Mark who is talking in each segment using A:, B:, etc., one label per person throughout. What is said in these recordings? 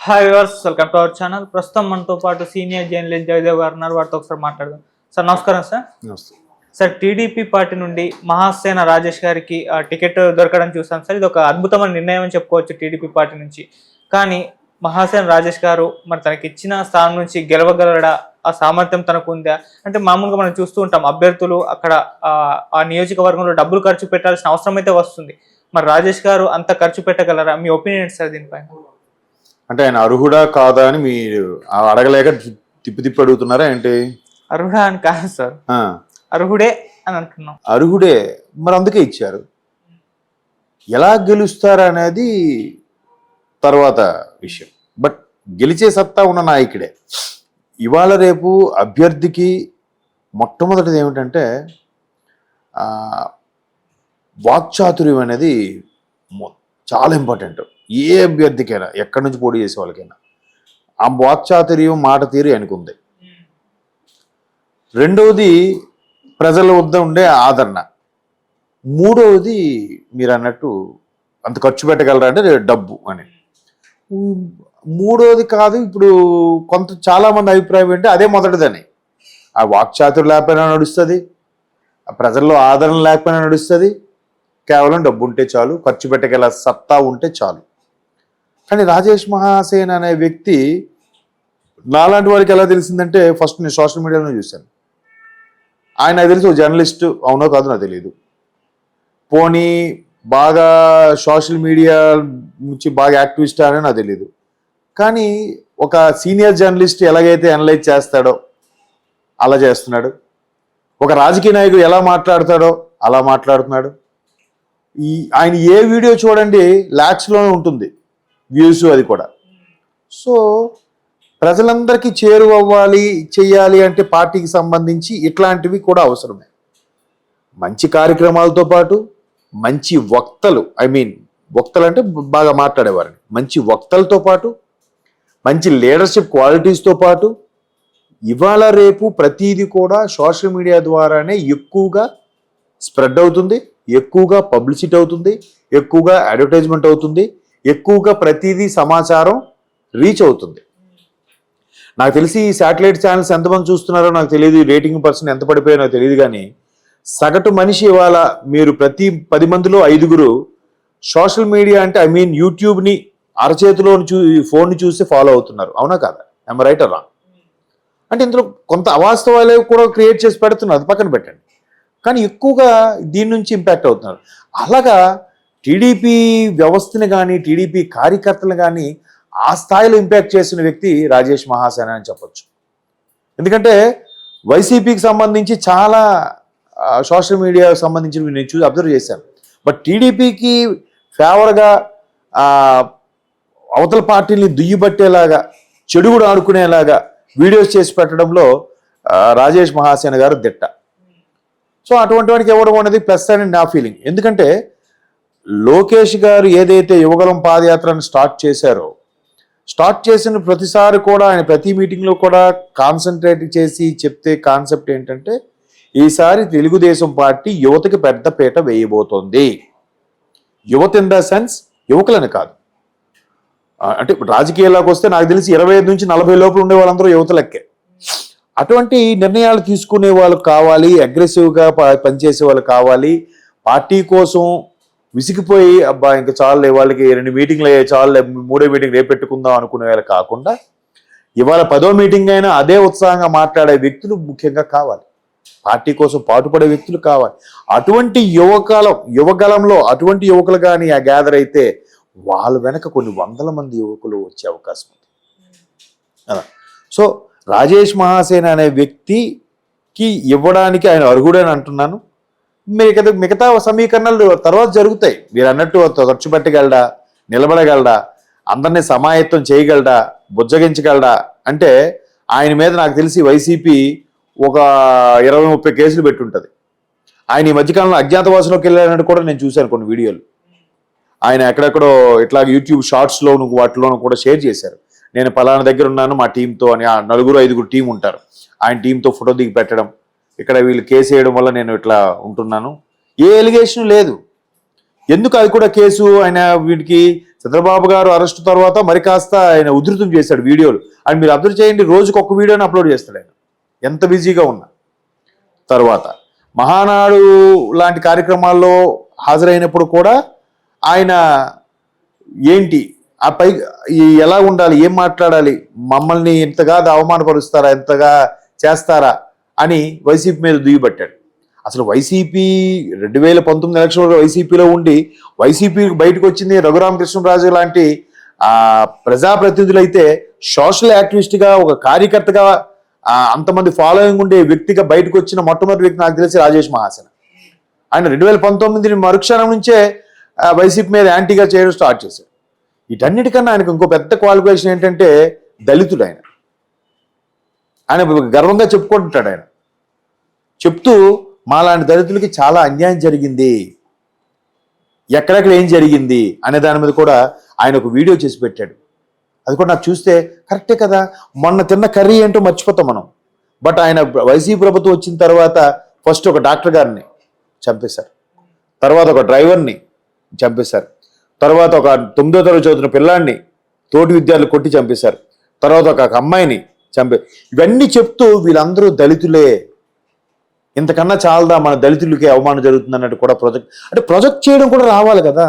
A: Hi viewers, welcome to our channel. ప్రస్తుతం మనతో పాటు సీనియర్ జర్నలిస్ట్ జయదేవ్ గారు ఉన్నారు. వారితో ఒకసారి మాట్లాడదాం. సార్ నమస్కారం. సార్ టీడీపీ పార్టీ నుండి మహాసేన రాజేష్ గారికి టికెట్ దొరకడం చూసాం సార్. ఇది ఒక అద్భుతమైన నిర్ణయం అని చెప్పుకోవచ్చు టీడీపీ పార్టీ నుంచి. కానీ మహాసేన రాజేష్ గారు మరి తనకి ఇచ్చిన స్థానం నుంచి గెలవగలడా, ఆ సామర్థ్యం తనకు ఉందా అంటే మామూలుగా మనం చూస్తూ ఉంటాం అభ్యర్థులు అక్కడ ఆ నియోజకవర్గంలో డబ్బులు ఖర్చు పెట్టాల్సిన అవసరం అయితే వస్తుంది. మరి రాజేష్ గారు అంత ఖర్చు పెట్టగలరా? మీ ఒపీనియన్ సార్ దీనిపైన?
B: అంటే ఆయన అర్హుడా కాదా అని మీరు అడగలేక తిప్పి అడుగుతున్నారా ఏంటి?
A: అర్హుడా అని కాదు సార్, అర్హుడే అని అంటున్నాం.
B: అర్హుడే, మరి అందుకే ఇచ్చారు. ఎలా గెలుస్తారా అనేది తర్వాత విషయం. బట్ గెలిచే సత్తా ఉన్న నాయకుడే. ఇవాళ రేపు అభ్యర్థికి మొట్టమొదటిది ఏమిటంటే వాక్చాతుర్యం అనేది చాలా ఇంపార్టెంట్. ఏ అభ్యర్థికైనా, ఎక్కడి నుంచి పోటీ చేసే వాళ్ళకైనా ఆ వాక్చాతుర్యం, మాట తీరు అనుకుంది. రెండవది ప్రజల వద్ద ఉండే ఆదరణ. మూడవది మీరు అన్నట్టు అంత ఖర్చు పెట్టగలరా అంటే డబ్బు అని. మూడవది కాదు, ఇప్పుడు చాలామంది అభిప్రాయం ఏంటి అదే మొదటిదని. ఆ వాక్చాతుర్యం లేకపోయినా నడుస్తుంది, ఆ ప్రజల్లో ఆదరణ లేకపోయినా నడుస్తుంది. కేవలం డబ్బు ఉంటే చాలు, ఖర్చు పెట్టగల సత్తా ఉంటే చాలు. కానీ రాజేష్ మహాసేన్ అనే వ్యక్తి నాలాంటి వారికి ఎలా తెలిసిందంటే, ఫస్ట్ నేను సోషల్ మీడియాలో చూశాను. ఆయన నాకు తెలిసి ఒక జర్నలిస్ట్ అవునో కాదో నాకు తెలియదు. పోనీ బాగా సోషల్ మీడియా నుంచి బాగా యాక్టివిస్ట్ అని నాకు తెలియదు. కానీ ఒక సీనియర్ జర్నలిస్ట్ ఎలాగైతే అనలైజ్ చేస్తాడో అలా చేస్తున్నాడు. ఒక రాజకీయ నాయకుడు ఎలా మాట్లాడతాడో అలా మాట్లాడుతున్నాడు. ఆయన ఏ వీడియో చూడండి ల్యాక్స్లోనే ఉంటుంది వ్యూస్, అది కూడా. సో ప్రజలందరికీ చేరువవ్వాలి, చెయ్యాలి అంటే పార్టీకి సంబంధించి ఇట్లాంటివి కూడా అవసరమే. మంచి కార్యక్రమాలతో పాటు మంచి వక్తలు, వక్తలు అంటే బాగా మాట్లాడేవారిని, మంచి వక్తలతో పాటు మంచి లీడర్షిప్ క్వాలిటీస్తో పాటు ఇవాళ రేపు ప్రతిదీ కూడా సోషల్ మీడియా ద్వారానే ఎక్కువగా స్ప్రెడ్ అవుతుంది, ఎక్కువగా పబ్లిసిటీ అవుతుంది, ఎక్కువగా అడ్వర్టైజ్మెంట్ అవుతుంది, ఎక్కువగా ప్రతిదీ సమాచారం రీచ్ అవుతుంది. నాకు తెలిసి ఈ శాటిలైట్ ఛానల్స్ ఎంతమంది చూస్తున్నారో నాకు తెలియదు, రేటింగ్ పర్సన్ ఎంత పడిపోయో నాకు తెలియదు. కానీ సగటు మనిషి ఇవాళ మీరు ప్రతి 10 మందిలో 5గురు సోషల్ మీడియా అంటే యూట్యూబ్ని అరచేతిలో ఫోన్ని చూసి ఫాలో అవుతున్నారు. అవునా కాదా? I'm right are wrong? అంటే ఇందులో కొంత అవాస్తవాలే కూడా క్రియేట్ చేసి పెడుతున్నారు, అది పక్కన పెట్టండి. కానీ ఎక్కువగా దీని నుంచి ఇంపాక్ట్ అవుతున్నారు. అలాగా టీడీపీ వ్యవస్థని కానీ టీడీపీ కార్యకర్తలు కానీ ఆ స్థాయిలో ఇంపాక్ట్ చేసిన వ్యక్తి రాజేష్ మహాసేన అని చెప్పొచ్చు. ఎందుకంటే వైసీపీకి సంబంధించి చాలా సోషల్ మీడియాకి సంబంధించి నేను చూసి అబ్జర్వ్ చేశాను. బట్ టీడీపీకి ఫేవర్గా అవతల పార్టీని దుయ్యబట్టేలాగా, చెడుగుడు ఆడుకునేలాగా వీడియోస్ చేసి పెట్టడంలో రాజేష్ మహాసేన గారు దిట్ట. సో అటువంటి వాడికి ఇవ్వడం అనేది ప్లస్ అని నా ఫీలింగ్. ఎందుకంటే లోకేష్ గారు ఏదైతే యువగలం పాదయాత్రను స్టార్ట్ చేసిన ప్రతిసారి కూడా ఆయన ప్రతి మీటింగ్లో కూడా కాన్సన్ట్రేట్ చేసి చెప్తే కాన్సెప్ట్ ఏంటంటే, ఈసారి తెలుగుదేశం పార్టీ యువతకి పెద్ద పీట వేయబోతోంది. యువత ఇన్ ద సెన్స్ యువకులని కాదు, అంటే రాజకీయాల్లోకి వస్తే నాకు తెలిసి 25 నుంచి 40 లోపల ఉండే వాళ్ళందరూ యువత లెక్కే. అటువంటి నిర్ణయాలు తీసుకునే వాళ్ళు కావాలి, అగ్రెసివ్గా పనిచేసే వాళ్ళు కావాలి. పార్టీ కోసం విసిగిపోయి అబ్బా ఇంకా చాలు, వాళ్ళకి 2 మీటింగ్లు అయ్యాయి చాలు, 3వ మీటింగ్ రేపు పెట్టుకుందాం అనుకునే వాళ్ళు కాకుండా ఇవాళ 10వ మీటింగ్ అయినా అదే ఉత్సాహంగా మాట్లాడే వ్యక్తులు ముఖ్యంగా కావాలి. పార్టీ కోసం పాటుపడే వ్యక్తులు కావాలి. అటువంటి యువగలంలో అటువంటి యువకులు కానీ ఆ గ్యాదర్ అయితే వాళ్ళ వెనక కొన్ని 100 మంది యువకులు వచ్చే అవకాశం ఉంది అలా. సో రాజేష్ మహాసేన అనే వ్యక్తికి ఇవ్వడానికి ఆయన అర్హుడని అంటున్నాను. మిగతా సమీకరణలు తర్వాత జరుగుతాయి. మీరు అన్నట్టు ఖర్చు పెట్టగలడా, నిలబడగలడా, అందరినీ సమాయత్తం చేయగలడా, బుజ్జగించగలడా అంటే ఆయన మీద నాకు తెలిసి వైసీపీ ఒక 20-30 కేసులు పెట్టుంటుంది. ఆయన ఈ మధ్యకాలంలో అజ్ఞాతవాసంలోకి వెళ్ళాడని కూడా నేను చూశాను కొన్ని వీడియోలు. ఆయన ఎక్కడెక్కడో ఇట్లా యూట్యూబ్ షార్ట్స్లోను వాటిలోనూ కూడా షేర్ చేశారు. నేను పలానా దగ్గర ఉన్నాను మా టీంతో అని. ఆ 4-5 టీం ఉంటారు, ఆయన టీంతో ఫోటో దిగి పెట్టడం, ఇక్కడ వీళ్ళు కేసు వేయడం వల్ల నేను ఇట్లా ఉంటున్నాను. ఏ ఎలిగేషన్ లేదు. ఎందుకు అది కూడా కేసు? ఆయన వీడికి చంద్రబాబు గారు అరెస్ట్ తర్వాత మరి కాస్త ఆయన ఉధృతం చేశాడు వీడియోలు. అని మీరు అబ్జర్వ్ చేయండి, రోజుకు ఒక వీడియోని అప్లోడ్ చేస్తాడు ఆయన, ఎంత బిజీగా ఉన్నా. తర్వాత మహానాడు లాంటి కార్యక్రమాల్లో హాజరైనప్పుడు కూడా ఆయన ఏంటి ఆ పై ఎలా ఉండాలి, ఏం మాట్లాడాలి, మమ్మల్ని ఇంతగా అవమానపరుస్తారా, ఎంతగా చేస్తారా అని వైసీపీ మీద దుయ్యబట్టాడు. అసలు వైసీపీ 2019 ఎలక్షన్లో వైసీపీలో ఉండి వైసీపీ బయటకు వచ్చింది రఘురామకృష్ణరాజు లాంటి ప్రజాప్రతినిధులు అయితే, సోషల్ యాక్టివిస్ట్గా ఒక కార్యకర్తగా అంతమంది ఫాలోయింగ్ ఉండే వ్యక్తిగా బయటకు వచ్చిన మొట్టమొదటి వ్యక్తి నాకు తెలిసి రాజేష్ మహాసేన. ఆయన 2019 మరుక్షణం నుంచే వైసీపీ మీద యాంటీగా చేయడం స్టార్ట్ చేశారు. వీటన్నిటికన్నా ఆయనకు ఇంకో పెద్ద క్వాలిఫికేషన్ ఏంటంటే దళితుడు. ఆయన గర్వంగా చెప్పుకుంటుంటాడు. ఆయన చెప్తూ మాలాంటి దళితులకి చాలా అన్యాయం జరిగింది, ఎక్కడెక్కడ ఏం జరిగింది అనే దాని మీద కూడా ఆయన ఒక వీడియో చేసి పెట్టాడు. అది కూడా నాకు చూస్తే కరెక్టే కదా, మొన్న తిన్న కర్రీ ఏంటో మర్చిపోతాం మనం. బట్ ఆయన వైసీపీ ప్రభుత్వం వచ్చిన తర్వాత ఫస్ట్ ఒక డాక్టర్ గారిని చంపేశారు, తర్వాత ఒక డ్రైవర్ని చంపేశారు, తర్వాత ఒక 9వ తరగతి చదువుతున్న పిల్లాడిని తోటి విద్యార్థులు కొట్టి చంపేశారు, తర్వాత ఒక అమ్మాయిని ఇవన్నీ చెప్తూ వీళ్ళందరూ దళితులే, ఇంతకన్నా చాలదా మన దళితులకి అవమానం జరుగుతుంది అన్నట్టు కూడా ప్రొజెక్ట్ చేయడం కూడా రావాలి కదా,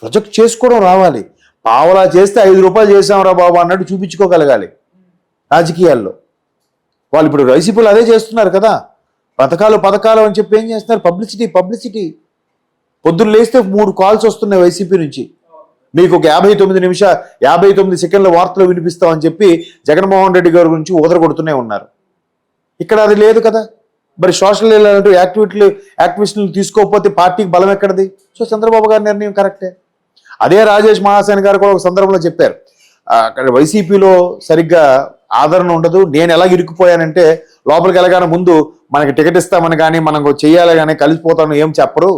B: ప్రొజెక్ట్ చేసుకోవడం రావాలి. పావలా చేస్తే 5 రూపాయలు చేసాంరా బాబు అన్నట్టు చూపించుకోగలగాలి. రాజకీయాల్లో వాళ్ళు ఇప్పుడు వైసీపీలు అదే చేస్తున్నారు కదా, పథకాలు అని చెప్పి ఏం చేస్తున్నారు, పబ్లిసిటీ. పొద్దున్న లేస్తే 3 కాల్స్ వస్తున్నాయి వైసీపీ నుంచి, మీకు ఒక 59 సెకండ్ల వార్తలు వినిపిస్తామని చెప్పి జగన్మోహన్ రెడ్డి గారి గురించి కొడుతూనే ఉన్నారు. ఇక్కడ అది లేదు కదా. మరి సోషల్ యాక్టివిస్టులు తీసుకోకపోతే పార్టీకి బలం ఎక్కడది? సో చంద్రబాబు గారి నిర్ణయం కరెక్టే. అదే రాజేష్ మహాసేన గారు కూడా ఒక సందర్భంలో చెప్పారు, అక్కడ వైసీపీలో సరిగ్గా ఆదరణ ఉండదు, నేను ఎలా ఇరుక్కుపోయానంటే లోపలికి వెళ్ళగానే ముందు మనకి టికెట్ ఇస్తామని కానీ మనం చెయ్యాలి కానీ కలిసిపోతాను ఏం చెప్పరు,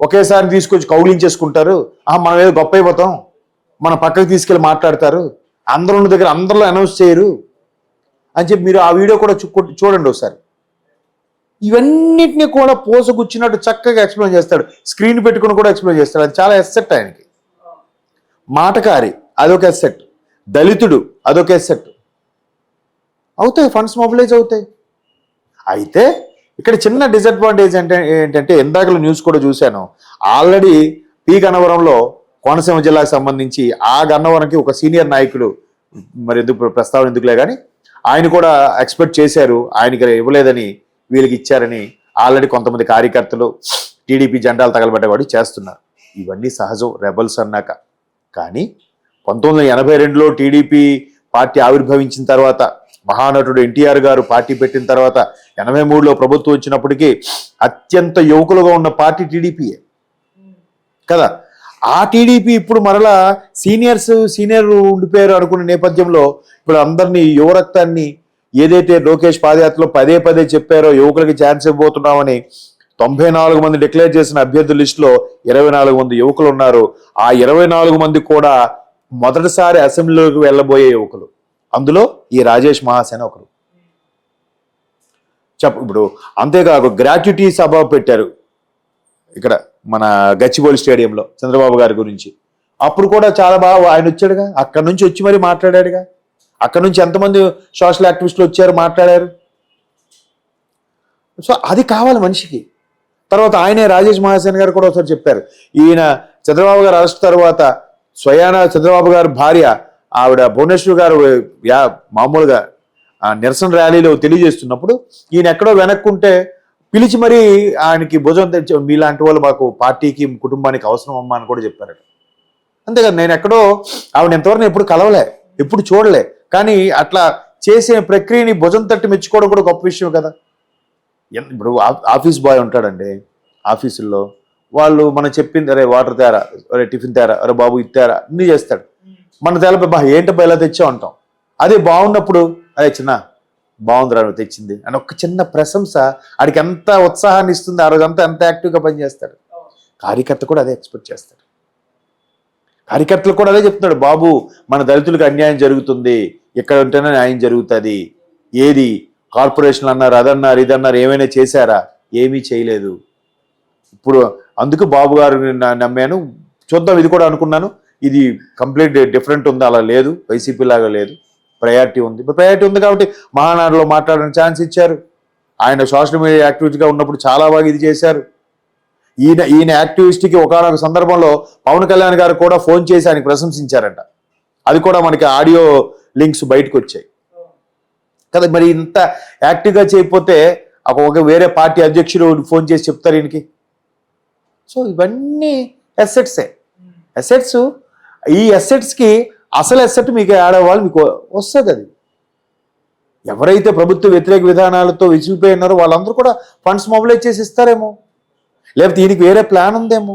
B: ఒకేసారి తీసుకొచ్చి కౌగిలించేసుకుంటారు, మనం ఏదో గొప్ప అయిపోతాం, మన పక్కకి తీసుకెళ్ళి మాట్లాడతారు, అందరూ ఉన్న దగ్గర అందరిలో అనౌన్స్ చేయరు అని చెప్పి మీరు ఆ వీడియో కూడా చూడండి ఒకసారి. ఇవన్నిటిని కూడా పోసగుచ్చినట్టు చక్కగా ఎక్స్ప్లెయిన్ చేస్తాడు, స్క్రీన్ పెట్టుకుని కూడా ఎక్స్ప్లెయిన్ చేస్తాడు. అది చాలా ఎస్సెట్ ఆయనకి. మాటకారి అదొక ఎస్సెట్, దళితుడు అదొక ఎస్సెట్. అవుతాయి, ఫండ్స్ మొబిలైజ్ అవుతాయి. అయితే ఇక్కడ చిన్న డిసడ్వాంటేజ్ ఏంటంటే ఇందాకలో న్యూస్ కూడా చూశాను, ఆల్రెడీ పి గన్నవరంలో కోనసీమ జిల్లాకు సంబంధించి ఆ గన్నవరంకి ఒక సీనియర్ నాయకుడు, మరి ప్రస్తావన ఎందుకులే కానీ, ఆయన కూడా ఎక్స్పెక్ట్ చేశారు, ఆయనకి ఇవ్వలేదని వీళ్ళకి ఇచ్చారని ఆల్రెడీ కొంతమంది కార్యకర్తలు టీడీపీ జెండాలు తగలబెట్టేవాడు చేస్తున్నారు. ఇవన్నీ సహజం రెబల్స్ అన్నాక. కానీ 1982లో టీడీపీ పార్టీ ఆవిర్భవించిన తర్వాత, మహానటుడు ఎన్టీఆర్ గారు పార్టీ పెట్టిన తర్వాత 83లో ప్రభుత్వం వచ్చినప్పటికీ అత్యంత యువకులుగా ఉన్న పార్టీ టీడీపీయే కదా. ఆ టీడీపీ ఇప్పుడు మరలా సీనియర్ ఉండిపోయారు అనుకునే నేపథ్యంలో ఇప్పుడు అందరినీ యువరక్తాన్ని ఏదైతే లోకేష్ పాదయాత్రలో పదే చెప్పారో యువకులకి ఛాన్స్ ఇవ్వబోతున్నామని, 94 మంది డిక్లేర్ చేసిన అభ్యర్థుల లిస్టులో 24 మంది యువకులు ఉన్నారు. ఆ 24 మంది కూడా మొదటిసారి అసెంబ్లీలోకి వెళ్ళబోయే యువకులు. అందులో ఈ రాజేష్ మహాసేన ఒకరు. ఇప్పుడు అంతేకాదు గ్రాట్యుటీ సభ పెట్టారు ఇక్కడ మన గచ్చిబౌలి స్టేడియంలో చంద్రబాబు గారి గురించి. అప్పుడు కూడా చాలా బాగా ఆయన వచ్చాడుగా, అక్కడి నుంచి వచ్చి మరి మాట్లాడాడుగా. అక్కడ నుంచి ఎంతమంది సోషల్ యాక్టివిస్టులు వచ్చారు, మాట్లాడారు. సో అది కావాలి మనిషికి. తర్వాత ఆయనే రాజేష్ మహాసేన గారు కూడా ఒకసారి చెప్పారు, ఈయన చంద్రబాబు గారు అరెస్ట్ తర్వాత స్వయాన చంద్రబాబు గారు భార్య ఆవిడ భువనేశ్వర్ గారు మామూలుగా నిరసన ర్యాలీలో తెలియజేస్తున్నప్పుడు ఈయన ఎక్కడో వెనక్కుంటే పిలిచి మరీ ఆయనకి భుజం తెచ్చి మీలాంటి వాళ్ళు మాకు పార్టీకి కుటుంబానికి అవసరం అమ్మా అని కూడా చెప్పారట. అంతేకాదు నేను ఎక్కడో ఆవిడ ఎంతవరకు ఎప్పుడు కలవలే, ఎప్పుడు చూడలే, కానీ అట్లా చేసే ప్రక్రియని భుజం తట్టి మెచ్చుకోవడం కూడా గొప్ప విషయం కదా. ఇప్పుడు ఆఫీస్ బాయ్ ఉంటాడండి, ఆఫీసుల్లో వాళ్ళు మనం చెప్పింది అరే వాటర్ తేరా, అరే టిఫిన్ తేరా, అరే బాబు ఇత్తారా అన్నీ చేస్తాడు. మన తేలపై ఏంటబ్బా ఇలా తెచ్చా ఉంటాం. అదే బాగున్నప్పుడు అదే చిన్న బాగుందిరా నువ్వు తెచ్చింది అని ఒక చిన్న ప్రశంస ఆడికి ఎంత ఉత్సాహాన్ని ఇస్తుంది, ఆ రోజంతా ఎంత యాక్టివ్గా పనిచేస్తాడు. కార్యకర్త కూడా అదే ఎక్స్పెక్ట్ చేస్తాడు. కార్యకర్తలు కూడా అదే చెప్తున్నాడు, బాబు మన దళితులకు అన్యాయం జరుగుతుంది, ఇక్కడ ఉంటేనే న్యాయం జరుగుతుంది, ఏది కార్పొరేషన్లు అన్నారు, అదన్నారు, ఇదన్నారు, ఏమైనా చేశారా? ఏమీ చేయలేదు. ఇప్పుడు అందుకు బాబు గారు నమ్మాను. చూద్దాం, ఇది కూడా అనుకున్నాను, ఇది కంప్లీట్ డిఫరెంట్ ఉంది, అలా లేదు, వైసీపీ లాగా లేదు, ప్రయారిటీ ఉంది. ప్రయారిటీ ఉంది కాబట్టి మహానాడులో మాట్లాడడానికి ఛాన్స్ ఇచ్చారు. ఆయన సోషల్ మీడియా యాక్టివిస్ట్గా ఉన్నప్పుడు చాలా బాగా ఇది చేశారు. ఈయన యాక్టివిస్ట్కి ఒకనొక సందర్భంలో పవన్ కళ్యాణ్ గారు కూడా ఫోన్ చేసి ఆయనకు ప్రశంసించారంట. అది కూడా మనకి ఆడియో లింక్స్ బయటకు వచ్చాయి కదా. మరి ఇంత యాక్టివ్గా చేయకపోతే ఒక వేరే పార్టీ అధ్యక్షుడు ఫోన్ చేసి చెప్తారు ఈయనకి. సో ఇవన్నీ అసెట్స్. ఈ అసెట్స్కి అసలు అసెట్ మీకు ఆడేవాళ్ళు మీకు వస్తుంది. అది ఎవరైతే ప్రభుత్వ వ్యతిరేక విధానాలతో విసిగిపోయినారో వాళ్ళందరూ కూడా ఫండ్స్ మొబిలైజ్ చేసి ఇస్తారేమో, లేకపోతే ఈయనకి వేరే ప్లాన్ ఉందేమో.